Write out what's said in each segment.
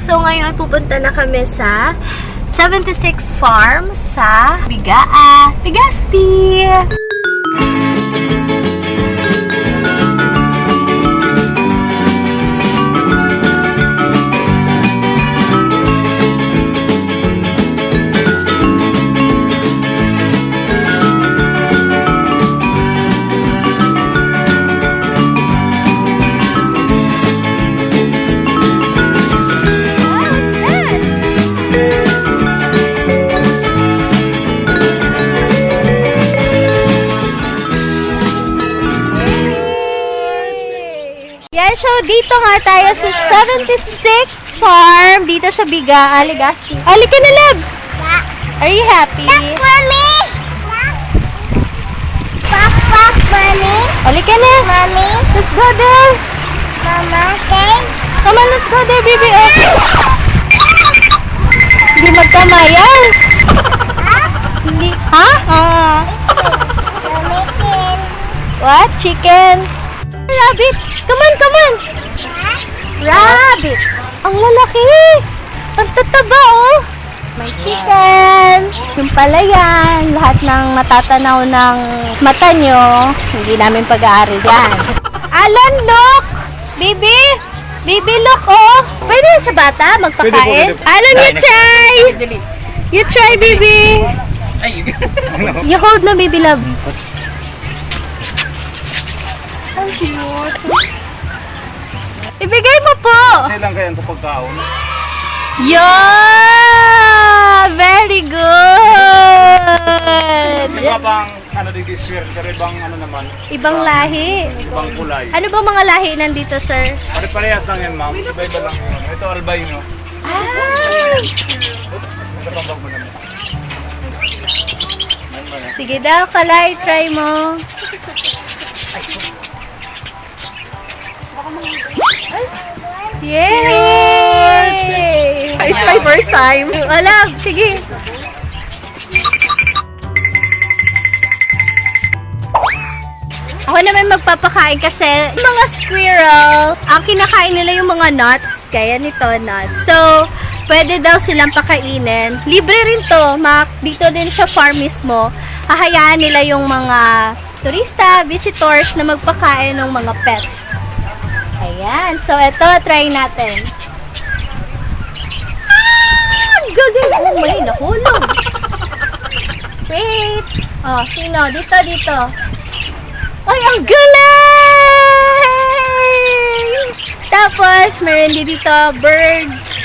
So ngayon pupunta na kami sa 76 Farm sa Bigaa, Legazpi. So, dito nga tayo sa 76 Farm, dito sa Bigaa, Legazpi. Halika na, love! Are you happy? Look, Mommy! Pop, Mommy! Halika na! Mommy! Let's go there! Mama, okay? Come on, let's go there, baby! Oh. Hindi magkamayan! Hindi, ha? Mommy, can. What? Chicken? Rabbit! Come on, come on! Rabbit! Ang lalaki! Ang tataba, oh! May chicken! Yung pala yan. Lahat ng matatanaw ng mata nyo, hindi namin pag-aari yan. Alan, look! Baby! Baby, look, oh! Pwede sa bata magpakain? Pwede po. Alan, you try! You try, baby! You hold na, baby love. Ang cute. Ibigay mo po! Kasi lang kaya sa pagkaon. Yeah! Very good! Iba pang ano di swear, pero ibang ano naman. Ibang lahi. Ibang kulay. Ano ba mga lahi nandito, sir? Pare-parehas lang yan, ma'am. Iba-iba lang yun. Ito albino. Ah! Ito pang mo naman. Sige daw, Kalay, try mo. Yay! It's my first time. Wala, sige. Ako naman magpapakain kasi mga squirrel, ang kinakain nila yung mga nuts, kaya nito nuts. So, pwede daw silang pakainin. Libre rin to, dito din sa farm mismo. Hahayaan nila yung mga turista, visitors na magpakain ng mga pets. Ayan, so ito, try natin. Gagawin mo, may nahulog. Wait. Oh, sino? Dito. Ay, ang galing! Tapos, meron din dito, birds.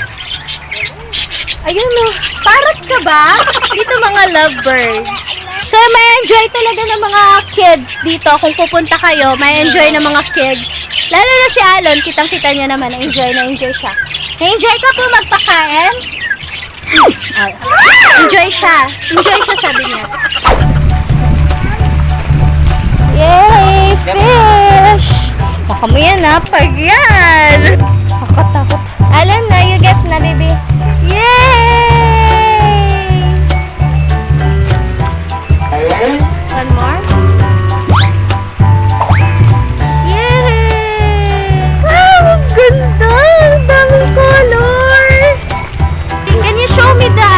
Ayun o, parrot ka ba? Dito mga lovebirds. So, may enjoy talaga ng mga kids dito. Kung pupunta kayo, may enjoy ng mga kids. Lalo na si Alon, kitang-kita niya naman, na-enjoy siya. Na-enjoy ka po magpakain? Enjoy siya, sabi niya. Yay! Fish! Baka mo yan ha, pag yan! Takot. Alam na, you get na, baby. Yay! One more? Yay! Wow! Ang ganda! Ang daming colors! Can you show me the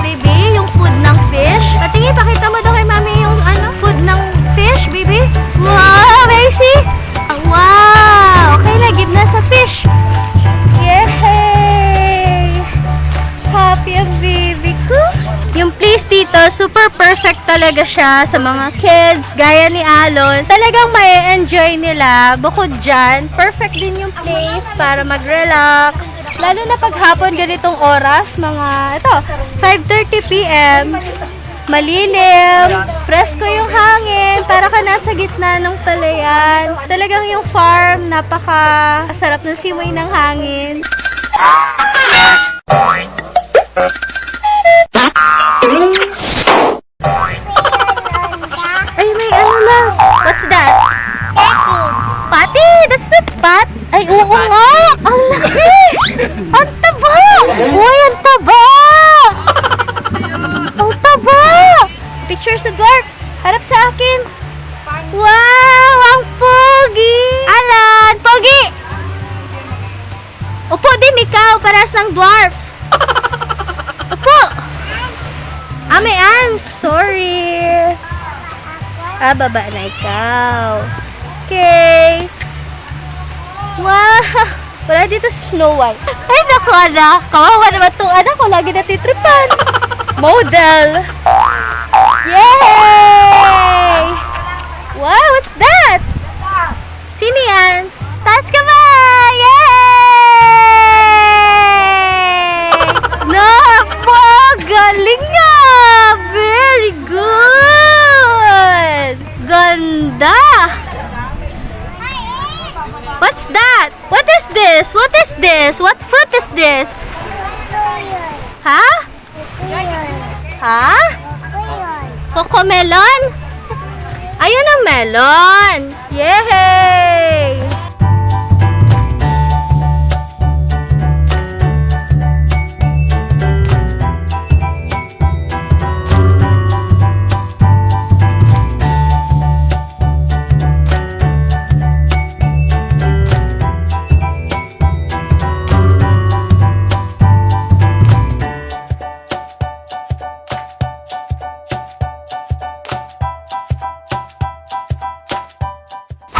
baby? Yung food ng fish? Patingin, pakita mo daw kay mami yung food ng fish, baby. Wow, Macy! Wow! Okay na, give na sa fish. Yay! Happy ang baby ko. Yung place dito, super perfect talaga siya sa mga kids, gaya ni Alon. Talagang ma-enjoy nila. Bukod dyan, perfect din yung place para mag-relax. Lalo na paghapon ganitong oras, mga 5:30 p.m. Malilim, presko yung hangin, para ka nasa gitna ng palayan. Talagang yung farm, napaka-sarap ng simoy ng hangin. Ay, may na. What's that? Patty! That's not pat! Ay, oo nga! Ang laki! Ang taba! Uy, ang taba! Ang taba! Picture sa dwarfs. Harap sa akin. Wow! Ang pogi! Alan! Pogi! Upo din Doon, ikaw, paras ng dwarfs. Upo. May ant. Sorry. Baba na ikaw. Okay. Wow. Wala dito si Snow White. Ay, naku, anak. Kawawa naman itong anak ko. Lagi natitripan. Model. Yay! Wow, what's that? Sino yan? Taas ka ba? Yay! Naku, galing nga! Very good! Ganda! What's that? What is this? What is this? What fruit is this? Ha? Ha? Cocomelon? Ayun ang melon! Yay!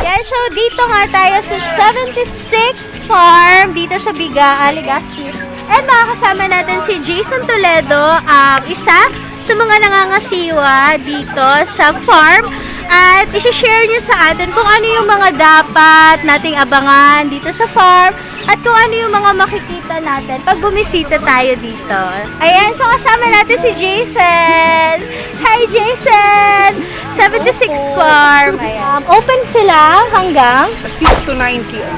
Yan, so dito nga tayo sa 76 Farm dito sa Biga, Legazpi. And makakasama natin si Jason Toledo, ang isa sa mga nangangasiwa dito sa farm. At isi-share niyo sa atin kung ano yung mga dapat nating abangan dito sa farm at kung ano yung mga makikita natin pag bumisita tayo dito. Ayan, so kasama natin si Jason. Hi, Jason! 76 Farm. Ayan. Open sila hanggang 6 to 9 p.m.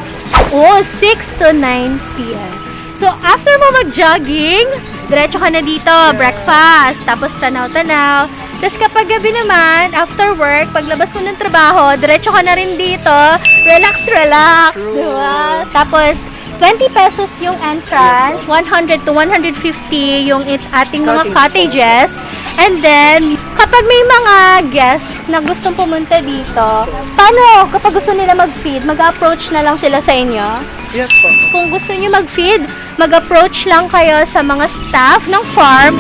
Oh, 6 to 9 p.m. So, after mo mag-jogging, diretso ka na dito, breakfast, tapos tanaw-tanaw. Tapos kapag gabi naman, after work, paglabas mo ng trabaho, diretso ka na rin dito, relax, diba? Tapos, 20 pesos yung entrance, 100 to 150 yung ating mga cottages. And then, kapag may mga guests na gustong pumunta dito, paano kapag gusto nila mag-feed, mag-approach na lang sila sa inyo? Yes po. Kung gusto niyo mag-feed, mag-approach lang kayo sa mga staff ng farm.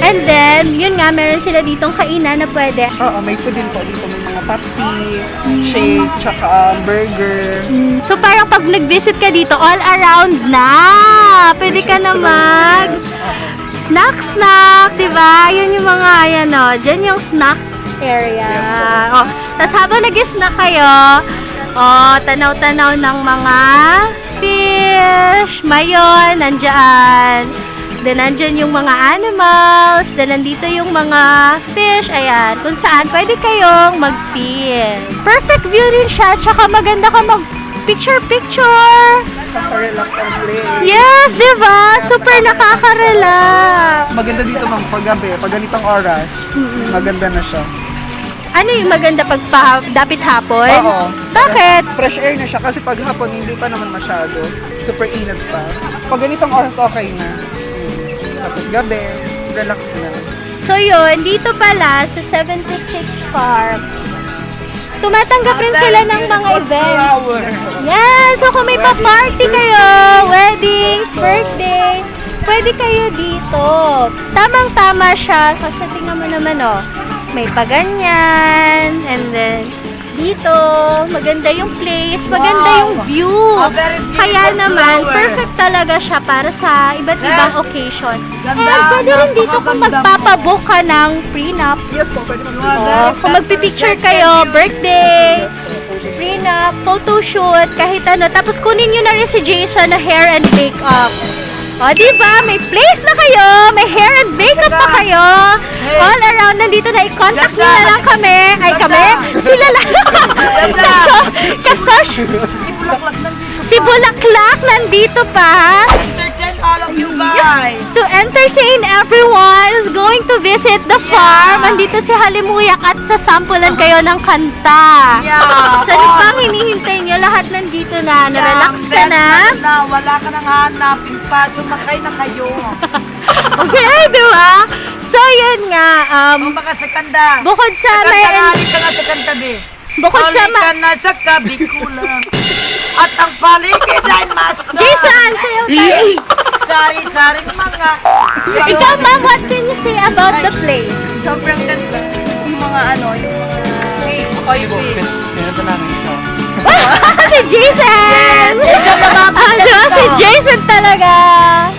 And then, yun nga, meron sila ditong kainan na pwede. Oo, may food din po dito. May mga Pepsi, shake, tsaka burger. So, parang pag nag-visit ka dito, all around na. Pwede ka na mag snack, di ba? Yun yung mga, ayan o, dyan yung snack area. Oh, tapos habang nag-snack kayo, tanaw-tanaw ng mga fish, mayon, nandyan. Then, nandyan yung mga animals. Then, nandito yung mga fish. Ayan. Kung saan pwede kayong mag-feed. Perfect view rin siya. Tsaka maganda ka mag-picture-picture. Nakaka-relax and play. Yes, di ba? Super nakaka-relax. Maganda dito ma'am, pag gabi, pag ganitong oras, maganda na siya. Ano yung maganda pag dapit hapon? Oo. Bakit? Fresh air na siya kasi pag hapon, hindi pa naman masyado. Super init pa. Pag ganitong oras, okay na. Tapos gabi, relax na. So yun, dito pala sa 76 Farm, tumatanggap rin sila ng mga events. Yan! So kung may pa-party kayo, weddings, birthday, pwede kayo dito. Tamang-tama siya kasi tingnan mo naman may paganyan, and then dito, maganda yung place, maganda yung view. Kaya naman, perfect talaga siya para sa iba't ibang occasion. And pwede rin dito kung magpapabook ka ng prenup. Yes po, pwede mo. Kung magpipicture kayo, birthday, prenup, photoshoot, kahit ano. Tapos kunin nyo na rin si Jason na hair and makeup. O, diba? May place na kayo, may hair and makeup pa kayo. All around, nandito na, i-contact nyo na lang kami. Ay, kami? Sila lang. Kasosh. Si Bulaklak nandito pa. Entertain all of you guys. To entertain everyone who's going to visit the farm. Nandito si Halimuyak at sasampulan kayo ng kanta. Yeah. So, ano pang hinihintay nyo? Lahat nandito na. Narelax ka na. Wala ka nang hanapin pa. Sumakay na kayo. Okay, di ba? So, yun nga. Kung baka sa kanda. Bukod sa Kanta may... na, halika na sa kanta di. Bukod sa... Halika na sa kabikulan. At ang paligid ay mas... Jason, sayaw tayo. Sari-saring mga... Ikaw, ma'am, what can you say about the place? Sobrang ganda. Yung mga Pinunta namin siya. Si Jason! Si Jason talaga.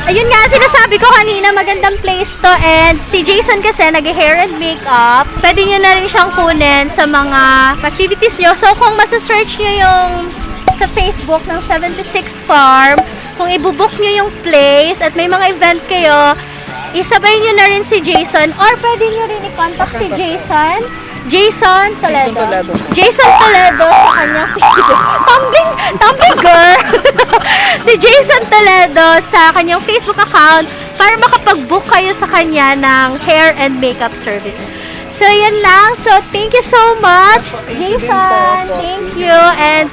Ayun nga, sinasabi ko kanina, magandang place to. And si Jason kasi nag-hair and makeup. Pwede nyo na rin siyang kunin sa mga activities nyo. So, kung masasearch nyo yung sa Facebook ng 76 Farm, kung ibubook nyo yung place at may mga event kayo, isabay nyo na rin si Jason or pwede nyo rin i-contact si Jason. Jason Toledo. Jason Toledo sa kanyang tumbling girl. Si Jason Toledo sa kanyang Facebook account para makapag-book kayo sa kanya ng hair and makeup service. So, yan lang. So, thank you so much, Jason. Thank you. And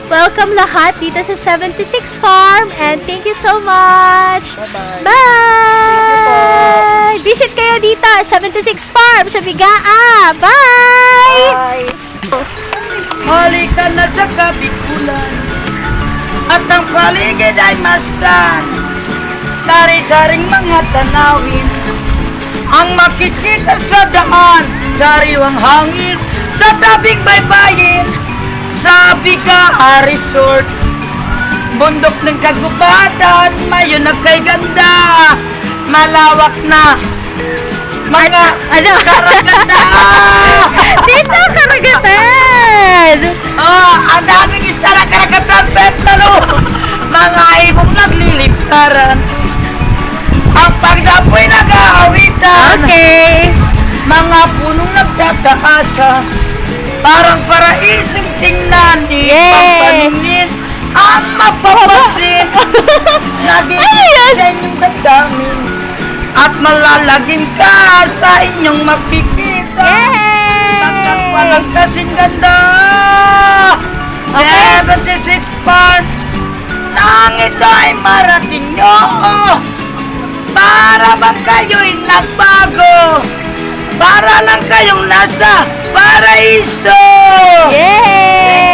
welcome lahat dito sa 76 Farm. And thank you so much. Bye! Visit kayo dito, 76 Farm sa Bigaa. Bye! Halika na sa kabikulan. At ang paligid ay masdan. Sari-saring mga tanawin ang makikita sa daan. Sariwang hangin sa tabing baybayin. Sa Bigaa Resort, bundok ng kagubatan, mayon na kay ganda. Malawak na mga karagatan. Dito, karagatan! Ang daming isa na karagatan, Betalo. Mga ibong nagliliptaran. Ang pagdapoy nag-aawitan. Okay. Mga punong nagtataasa. Parang paraisong tingnan. Pagpaningin ang mapapansin. Nagiging sa inyong damdamin. At malalagin ka sa inyong makikita. Pagkat walang kasing ganda. 76 Farm. Nang ito ay marating nyo. Para bang kayo'y nagbago. Para lang kayong nasa paraiso. Yay!